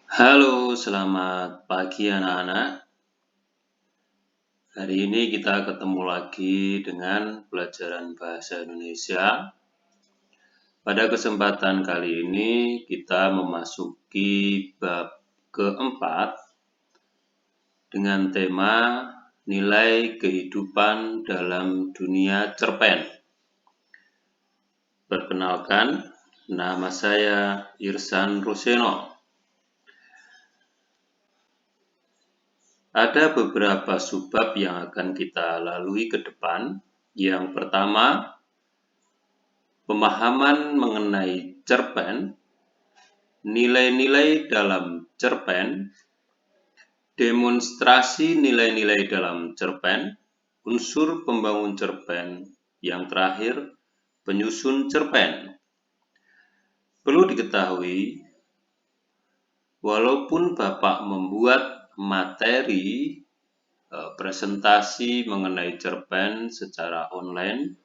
Halo, selamat pagi anak-anak. Hari ini kita ketemu lagi dengan pelajaran bahasa Indonesia. Pada kesempatan kali ini kita memasuki bab keempat dengan tema nilai kehidupan dalam dunia cerpen. Perkenalkan, nama saya Irsan Roseno. Ada beberapa subbab yang akan kita lalui ke depan. Yang pertama, pemahaman mengenai cerpen, nilai-nilai dalam cerpen, demonstrasi nilai-nilai dalam cerpen, unsur pembangun cerpen, yang terakhir, penyusun cerpen. Perlu diketahui, walaupun Bapak membuat materi presentasi mengenai cerpen secara online,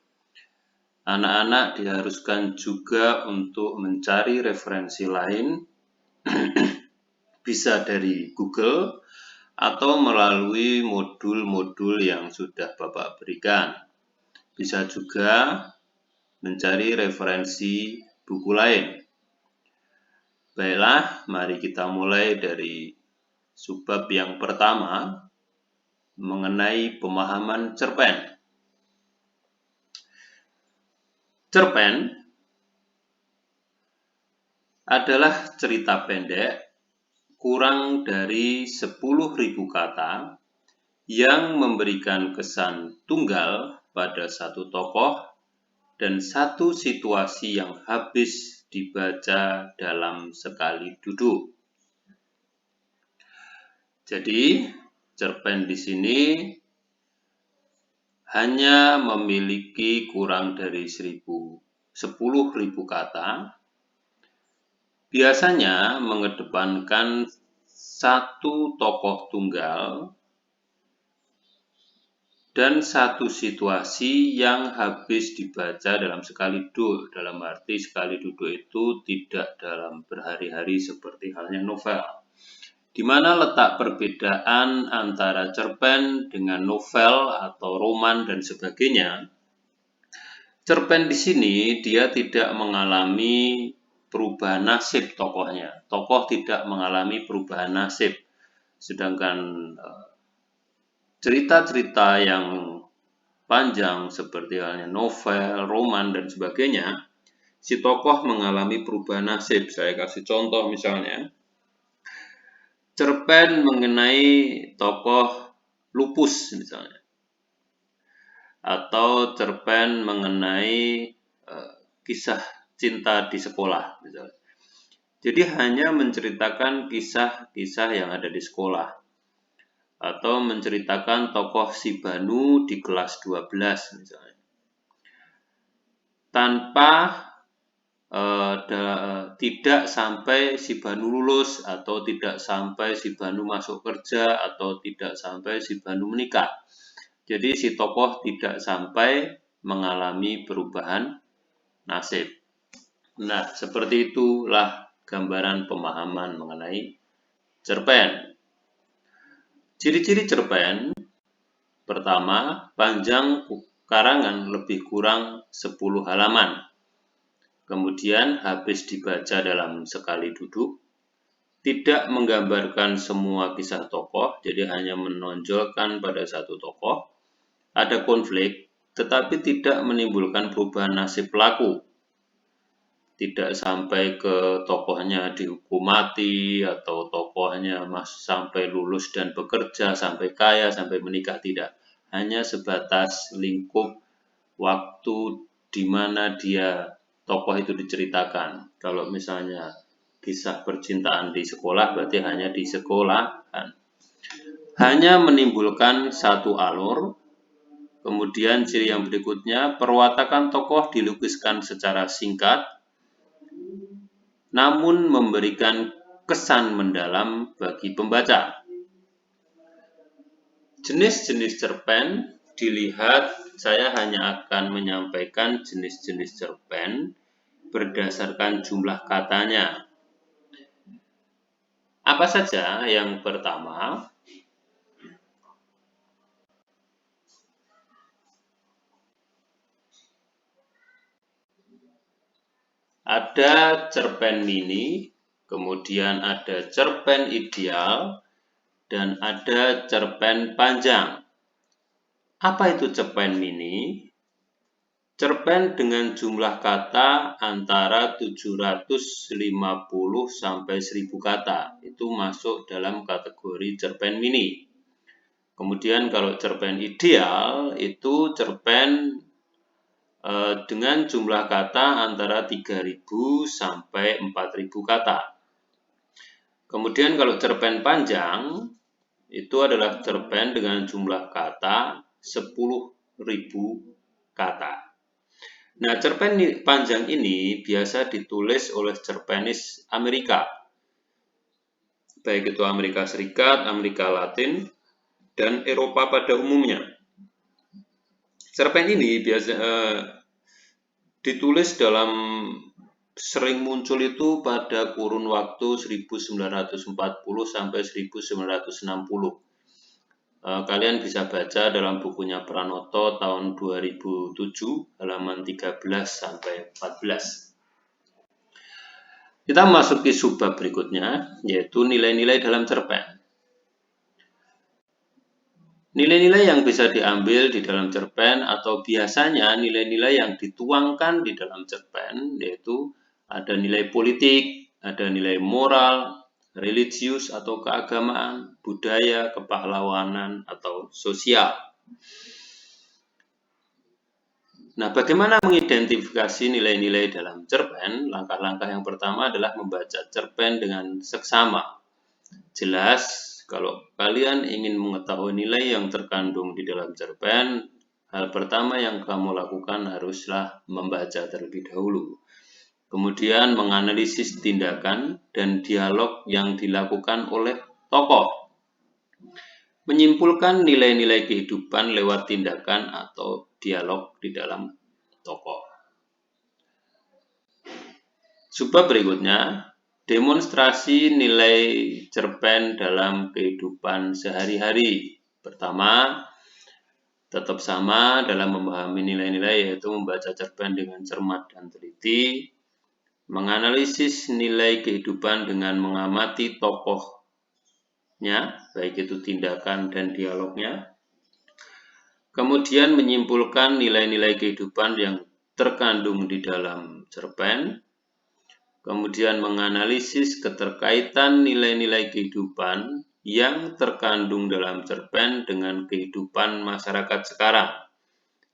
anak-anak diharuskan juga untuk mencari referensi lain, bisa dari Google atau melalui modul-modul yang sudah Bapak berikan. Bisa juga mencari referensi buku lain. Baiklah, mari kita mulai dari subbab yang pertama mengenai pemahaman cerpen. Cerpen adalah cerita pendek kurang dari 10.000 kata yang memberikan kesan tunggal pada satu tokoh dan satu situasi yang habis dibaca dalam sekali duduk. Jadi, cerpen di sini hanya memiliki kurang dari 10.000 kata. Biasanya mengedepankan satu tokoh tunggal dan satu situasi yang habis dibaca dalam sekali duduk. Dalam arti sekali duduk itu tidak dalam berhari-hari seperti halnya novel. Di mana letak perbedaan antara cerpen dengan novel atau roman dan sebagainya? Cerpen di sini dia tidak mengalami perubahan nasib tokohnya. Tokoh tidak mengalami perubahan nasib. Sedangkan cerita-cerita yang panjang seperti halnya novel, roman, dan sebagainya, si tokoh mengalami perubahan nasib. Saya kasih contoh misalnya, cerpen mengenai tokoh lupus misalnya, atau cerpen mengenai kisah cinta di sekolah misalnya. Jadi hanya menceritakan kisah-kisah yang ada di sekolah, atau menceritakan tokoh si Banu di kelas 12 misalnya, tanpa tidak sampai si Banu lulus, atau tidak sampai si Banu masuk kerja, atau tidak sampai si Banu menikah. Jadi si tokoh tidak sampai mengalami perubahan nasib. Nah, seperti itulah gambaran pemahaman mengenai cerpen. Ciri-ciri cerpen, pertama, panjang karangan lebih kurang 10 halaman. Kemudian habis dibaca dalam sekali duduk, tidak menggambarkan semua kisah tokoh, jadi hanya menonjolkan pada satu tokoh. Ada konflik, tetapi tidak menimbulkan perubahan nasib pelaku. Tidak sampai ke tokohnya dihukum mati, atau tokohnya sampai lulus dan bekerja, sampai kaya, sampai menikah, tidak. Hanya sebatas lingkup waktu di mana dia tokoh itu diceritakan. Kalau misalnya kisah percintaan di sekolah, berarti hanya di sekolahan. Hanya menimbulkan satu alur. Kemudian ciri yang berikutnya, perwatakan tokoh dilukiskan secara singkat, namun memberikan kesan mendalam bagi pembaca. Jenis-jenis cerpen dilihat, saya hanya akan menyampaikan jenis-jenis cerpen berdasarkan jumlah katanya. Apa saja? Yang pertama, ada cerpen mini, kemudian ada cerpen ideal, dan ada cerpen panjang. Apa itu cerpen mini? Cerpen dengan jumlah kata antara 750 sampai 1000 kata. Itu masuk dalam kategori cerpen mini. Kemudian kalau cerpen ideal itu cerpen dengan jumlah kata antara 3000 sampai 4000 kata. Kemudian kalau cerpen panjang itu adalah cerpen dengan jumlah kata 10.000 kata. Nah, cerpen panjang ini biasa ditulis oleh cerpenis Amerika, baik itu Amerika Serikat, Amerika Latin, dan Eropa pada umumnya. Cerpen ini biasa ditulis dalam sering muncul itu pada kurun waktu 1940 sampai 1960. Kalian bisa baca dalam bukunya Pranoto tahun 2007 halaman 13 sampai 14. Kita memasuki subbab berikutnya, yaitu nilai-nilai dalam cerpen. Nilai-nilai yang bisa diambil di dalam cerpen atau biasanya nilai-nilai yang dituangkan di dalam cerpen, yaitu ada nilai politik, ada nilai moral, religius atau keagamaan, budaya, kepahlawanan, atau sosial. Nah, bagaimana mengidentifikasi nilai-nilai dalam cerpen? Langkah-langkah yang pertama adalah membaca cerpen dengan seksama. Jelas, kalau kalian ingin mengetahui nilai yang terkandung di dalam cerpen, hal pertama yang kamu lakukan haruslah membaca terlebih dahulu. Kemudian menganalisis tindakan dan dialog yang dilakukan oleh tokoh. Menyimpulkan nilai-nilai kehidupan lewat tindakan atau dialog di dalam tokoh. Subbab berikutnya, demonstrasi nilai cerpen dalam kehidupan sehari-hari. Pertama, tetap sama dalam memahami nilai-nilai, yaitu membaca cerpen dengan cermat dan teliti, menganalisis nilai kehidupan dengan mengamati tokohnya, baik itu tindakan dan dialognya, kemudian menyimpulkan nilai-nilai kehidupan yang terkandung di dalam cerpen, kemudian menganalisis keterkaitan nilai-nilai kehidupan yang terkandung dalam cerpen dengan kehidupan masyarakat sekarang.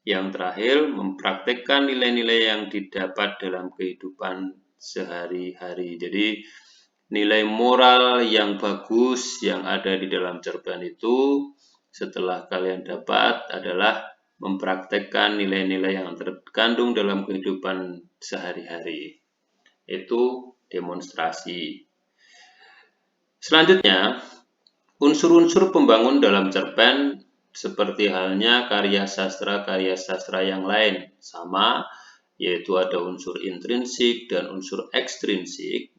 Yang terakhir, mempraktekkan nilai-nilai yang didapat dalam kehidupan sehari-hari. Jadi, nilai moral yang bagus yang ada di dalam cerpen itu setelah kalian dapat adalah mempraktekkan nilai-nilai yang terkandung dalam kehidupan sehari-hari. Itu demonstrasi. Selanjutnya, unsur-unsur pembangun dalam cerpen seperti halnya karya sastra yang lain sama, yaitu ada unsur intrinsik dan unsur ekstrinsik.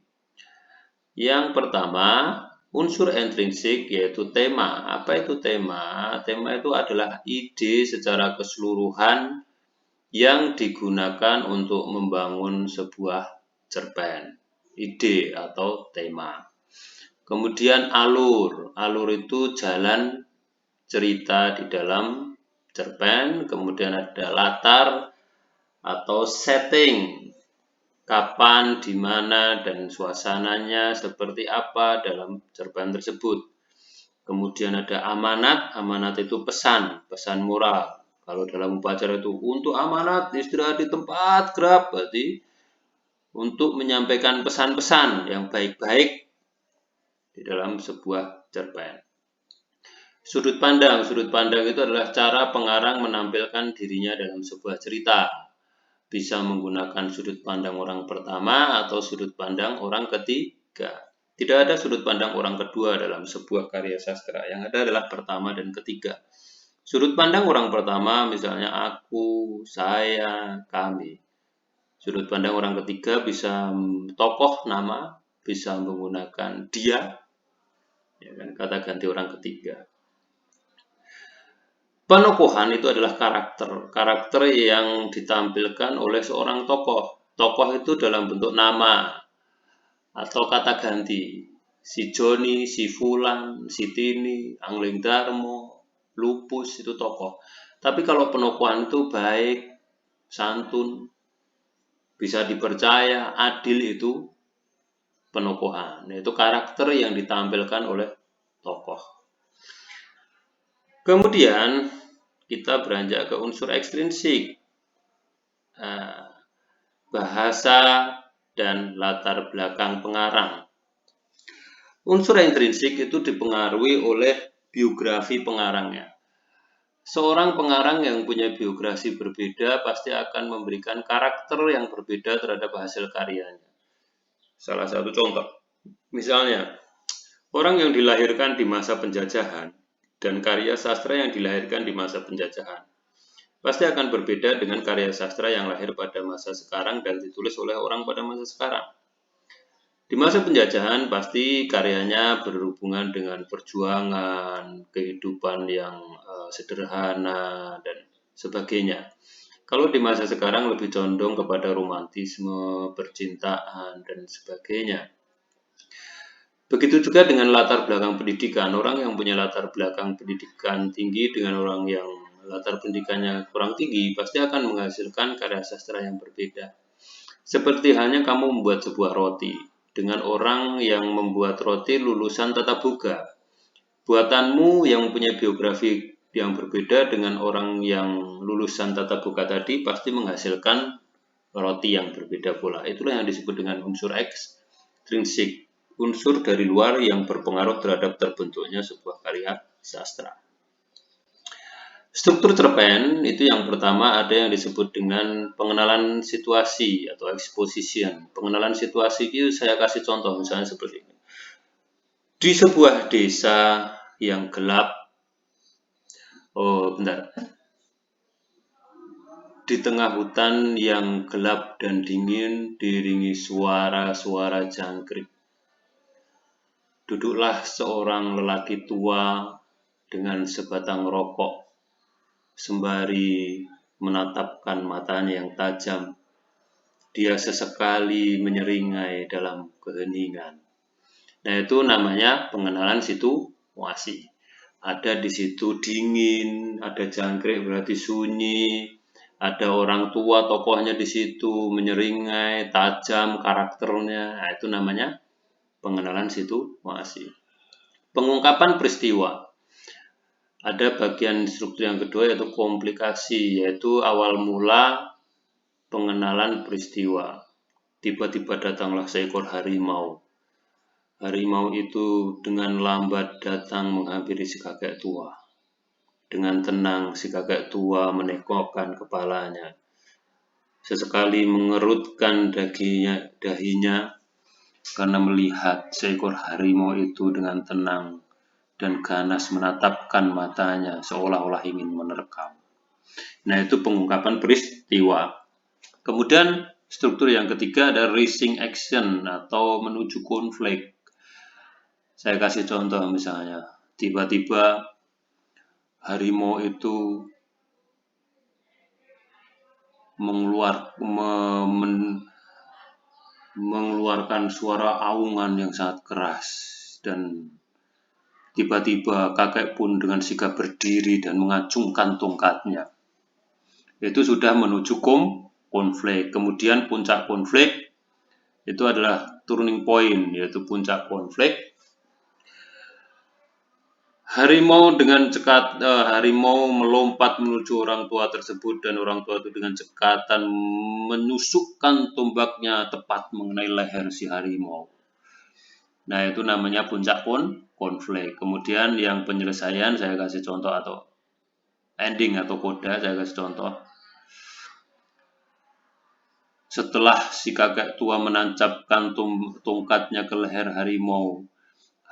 Yang pertama, unsur intrinsik yaitu tema. Apa itu tema? Tema itu adalah ide secara keseluruhan yang digunakan untuk membangun sebuah cerpen. Ide atau tema. Kemudian alur. Alur itu jalan cerita di dalam cerpen. Kemudian ada latar atau setting. Kapan, di mana, dan suasananya seperti apa dalam cerpen tersebut. Kemudian ada amanat. Amanat itu pesan, pesan moral. Kalau dalam upacara itu untuk amanat istirahat di tempat gerak, berarti untuk menyampaikan pesan-pesan yang baik-baik di dalam sebuah cerpen. Sudut pandang. Sudut pandang itu adalah cara pengarang menampilkan dirinya dalam sebuah cerita. Bisa menggunakan sudut pandang orang pertama atau sudut pandang orang ketiga. Tidak ada sudut pandang orang kedua dalam sebuah karya sastra. Yang ada adalah pertama dan ketiga. Sudut pandang orang pertama misalnya aku, saya, kami. Sudut pandang orang ketiga bisa tokoh nama, bisa menggunakan dia, Ya kan, kata ganti orang ketiga. Penokohan itu adalah karakter yang ditampilkan oleh seorang tokoh. Tokoh itu dalam bentuk nama atau kata ganti. Si Joni, si Fulan, si Tini, Angling Darmo, Lupus itu tokoh. Tapi kalau penokohan itu baik, santun, bisa dipercaya, adil itu penokohan. Itu karakter yang ditampilkan oleh tokoh. Kemudian kita beranjak ke unsur ekstrinsik. Bahasa dan latar belakang pengarang. Unsur intrinsik itu dipengaruhi oleh biografi pengarangnya. Seorang pengarang yang punya biografi berbeda pasti akan memberikan karakter yang berbeda terhadap hasil karyanya. Salah satu contoh, misalnya, orang yang dilahirkan di masa penjajahan dan karya sastra yang dilahirkan di masa penjajahan pasti akan berbeda dengan karya sastra yang lahir pada masa sekarang dan ditulis oleh orang pada masa sekarang. Di masa penjajahan pasti karyanya berhubungan dengan perjuangan, kehidupan yang sederhana, dan sebagainya. Kalau di masa sekarang lebih condong kepada romantisme, percintaan, dan sebagainya. Begitu juga dengan latar belakang pendidikan. Orang yang punya latar belakang pendidikan tinggi dengan orang yang latar pendidikannya kurang tinggi pasti akan menghasilkan karya sastra yang berbeda. Seperti halnya kamu membuat sebuah roti dengan orang yang membuat roti lulusan tata boga. Buatanmu yang punya biografi yang berbeda dengan orang yang lulusan tata boga tadi pasti menghasilkan roti yang berbeda pula. Itulah yang disebut dengan unsur ekstrinsik, unsur dari luar yang berpengaruh terhadap terbentuknya sebuah karya sastra. Struktur cerpen itu yang pertama ada yang disebut dengan pengenalan situasi atau exposition. Pengenalan situasi itu saya kasih contoh misalnya seperti ini. Di sebuah desa yang gelap, di tengah hutan yang gelap dan dingin diiringi suara-suara jangkrik. Duduklah seorang lelaki tua dengan sebatang rokok sembari menatapkan matanya yang tajam. Dia sesekali menyeringai dalam keheningan. Nah, itu namanya pengenalan situasi. Ada di situ dingin, ada jangkrik berarti sunyi, ada orang tua tokohnya di situ menyeringai, tajam karakternya. Nah, itu namanya pengenalan situasi. Pengungkapan peristiwa. Ada bagian struktur yang kedua yaitu komplikasi, yaitu awal mula pengenalan peristiwa. Tiba-tiba datanglah seekor harimau. Harimau itu dengan lambat datang menghampiri si kakek tua. Dengan tenang si kakek tua menekukkan kepalanya. Sesekali mengerutkan dahinya karena melihat seekor harimau itu dengan tenang dan ganas menatapkan matanya seolah-olah ingin menerkam. Nah, itu pengungkapan peristiwa. Kemudian struktur yang ketiga ada rising action atau menuju konflik. Saya kasih contoh misalnya, tiba-tiba harimau itu mengeluarkan suara aungan yang sangat keras dan tiba-tiba kakek pun dengan sigap berdiri dan mengacungkan tongkatnya. Itu sudah menuju konflik. Kemudian puncak konflik itu adalah turning point, yaitu puncak konflik. Harimau melompat menuju orang tua tersebut dan orang tua itu dengan cekatan menusukkan tombaknya tepat mengenai leher si harimau. Nah, itu namanya puncak konflik. Kemudian yang penyelesaian saya kasih contoh atau ending atau koda saya kasih contoh. Setelah si kakek tua menancapkan tongkatnya ke leher harimau,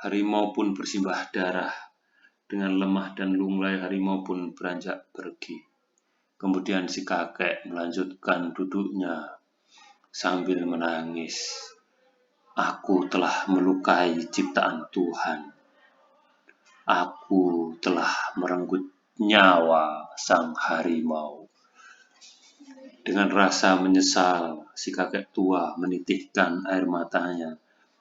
harimau pun bersimbah darah. Dengan lemah dan lunglai harimau pun beranjak pergi. Kemudian si kakek melanjutkan duduknya sambil menangis. Aku telah melukai ciptaan Tuhan. Aku telah merenggut nyawa sang harimau. Dengan rasa menyesal, si kakek tua menitihkan air matanya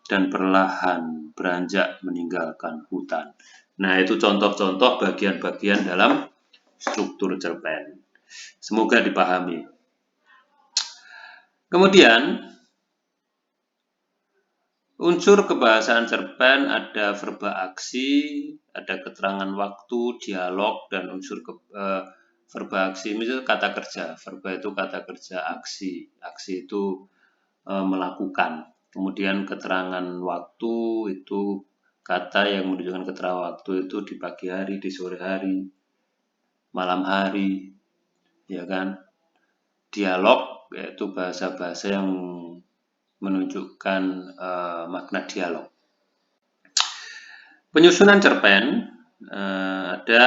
dan perlahan beranjak meninggalkan hutan. Nah, itu contoh-contoh bagian-bagian dalam struktur cerpen. Semoga dipahami. Kemudian, unsur kebahasaan cerpen ada verba aksi, ada keterangan waktu, dialog, dan unsur verba aksi itu kata kerja. Verba itu kata kerja aksi. Aksi itu melakukan. Kemudian keterangan waktu itu kata yang menunjukkan keterangan waktu itu di pagi hari, di sore hari, malam hari, ya kan. Dialog yaitu bahasa-bahasa yang menunjukkan makna dialog. Penyusunan cerpen ada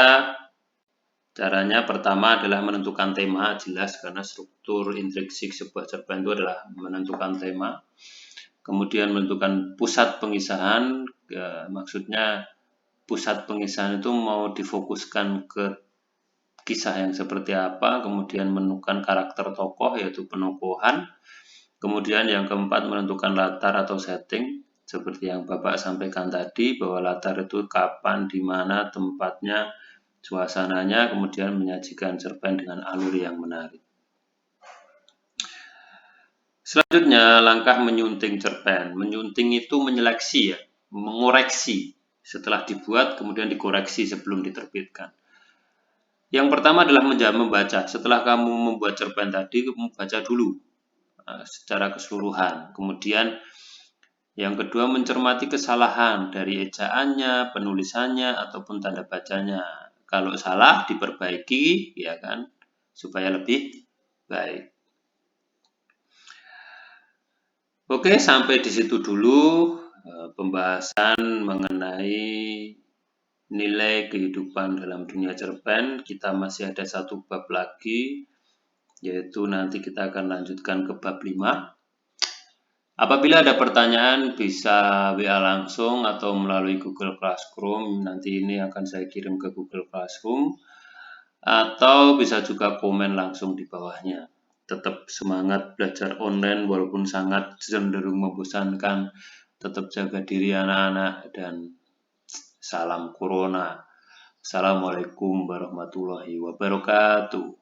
caranya. Pertama adalah menentukan tema, jelas karena struktur intrinsik sebuah cerpen itu adalah menentukan tema. Kemudian menentukan pusat pengisahan, maksudnya pusat pengisahan itu mau difokuskan ke kisah yang seperti apa. Kemudian menentukan karakter tokoh yaitu penokohan. Kemudian yang keempat menentukan latar atau setting, seperti yang Bapak sampaikan tadi, bahwa latar itu kapan, di mana, tempatnya, suasananya, kemudian menyajikan cerpen dengan alur yang menarik. Selanjutnya, langkah menyunting cerpen. Menyunting itu menyeleksi, ya, mengoreksi. Setelah dibuat, kemudian dikoreksi sebelum diterbitkan. Yang pertama adalah membaca. Setelah kamu membuat cerpen tadi, kamu baca dulu secara keseluruhan. Kemudian yang kedua mencermati kesalahan dari ejaannya, penulisannya, ataupun tanda bacanya. Kalau salah diperbaiki, ya kan, supaya lebih baik. Oke, sampai di situ dulu pembahasan mengenai nilai kehidupan dalam dunia cerpen. Kita masih ada satu bab lagi, yaitu nanti kita akan lanjutkan ke bab 5. Apabila ada pertanyaan bisa WA langsung atau melalui Google Classroom. Nanti ini akan saya kirim ke Google Classroom, atau bisa juga komen langsung di bawahnya. Tetap semangat belajar online walaupun sangat cenderung membosankan. Tetap jaga diri anak-anak dan salam corona. Assalamualaikum warahmatullahi wabarakatuh.